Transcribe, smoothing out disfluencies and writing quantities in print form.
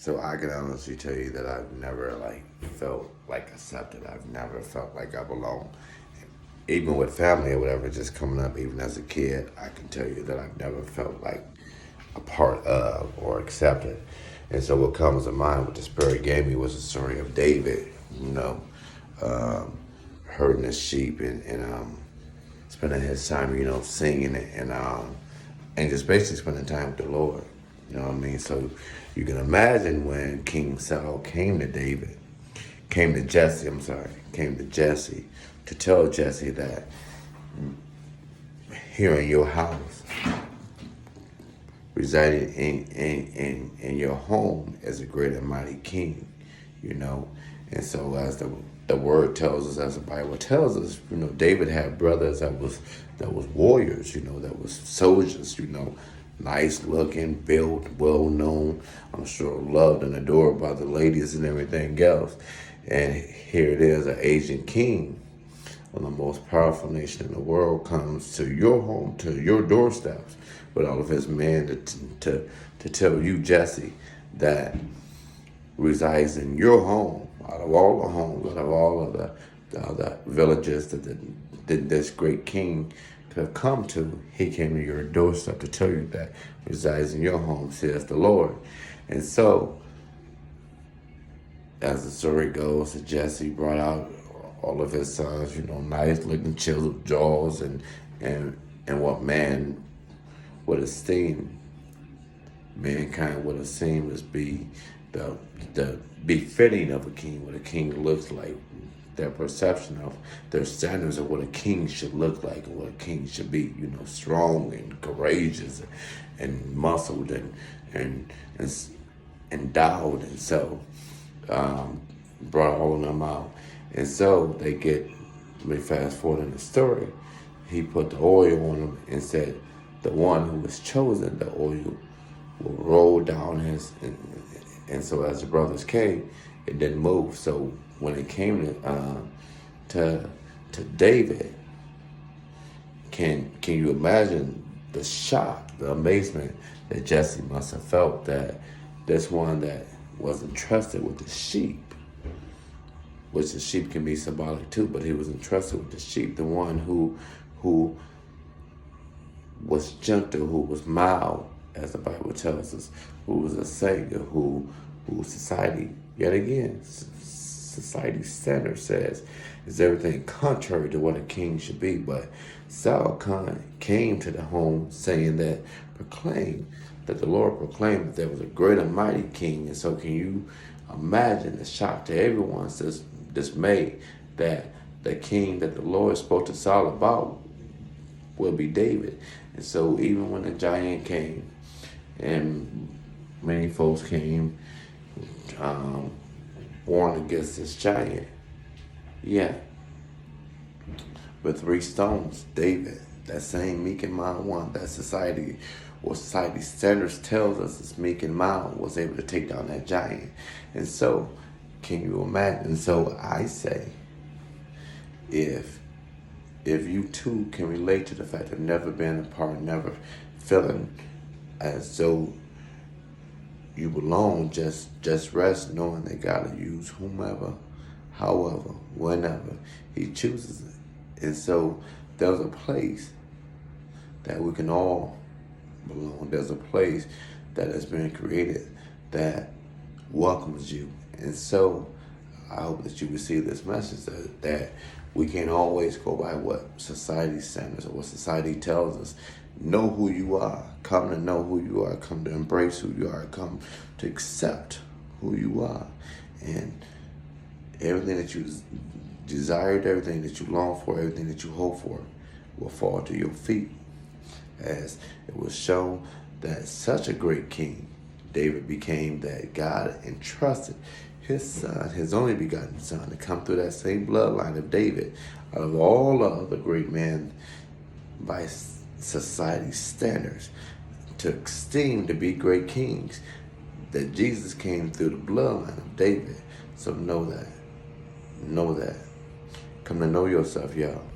So I can honestly tell you that I've never like felt like accepted. I've never felt like I belong. Even with family or whatever, just coming up, even as a kid, I can tell you that I've never felt like a part of or accepted. And so what comes to mind with the Spirit gave me was the story of David, you know, um, herding his sheep and spending his time, singing and just basically spending time with the Lord. You know what I mean? So you can imagine when King Saul came to David, came to Jesse to tell Jesse that here in your house, residing in your home as a great and mighty king, you know. And so as the word tells us, as the Bible tells us, David had brothers that was warriors, that was soldiers, nice looking, built, well known, I'm sure loved and adored by the ladies and everything else. And here it is, an Asian king of the most powerful nation in the world comes to your home, to your doorsteps, with all of his men to tell you, Jesse, that resides in your home, out of all the homes, out of all of the other villages that this great king could have come to, he came to your doorstep to tell you that resides in your home, says the Lord. And so, as the story goes, Jesse brought out all of his sons, nice looking chiseled jaws and what man would esteem, mankind would esteem as be the befitting of a king, what a king looks like, their perception of their standards of what a king should look like and what a king should be, strong and courageous and muscled and endowed. And so brought all of them out. And so let me fast forward in the story, he put the oil on them and said, the one who was chosen, the oil will roll down his, and so as the brothers came, it didn't move. So when it came to David, can you imagine the shock, the amazement that Jesse must have felt that this one that was entrusted with the sheep, which the sheep can be symbolic too, but he was entrusted with the sheep, the one who was gentle, who was mild, as the Bible tells us, who was a savior, who society, yet again, society standard says is everything contrary to what a king should be. But Saul came to the home saying that the Lord proclaimed that there was a great and mighty king. And so can you imagine the shock to everyone's dismay that the king that the Lord spoke to Saul about will be David. And so even when the giant came, and many folks came, warned against this giant, yeah, with 3 stones, David, that same meek and mild one that society standards tells us is meek and mild, was able to take down that giant. And so, can you imagine? So I say, if you too can relate to the fact of never being a part, never feeling as though you belong, just rest knowing that God will use whomever, however, whenever he chooses it. And so there's a place that we can all belong. There's a place that has been created that welcomes you. And so I hope that you receive this message that we can't always go by what society standards or what society tells us. Know who you are. Come to know who you are. Come to embrace who you are. Come to accept who you are. And everything that you desired, everything that you long for, everything that you hope for will fall to your feet. As it was shown that such a great king, David became, that God entrusted his son, his only begotten son, to come through that same bloodline of David, out of all other great men by society's standards, to esteem to be great kings, that Jesus came through the bloodline of David. So know that. Come to know yourself, y'all.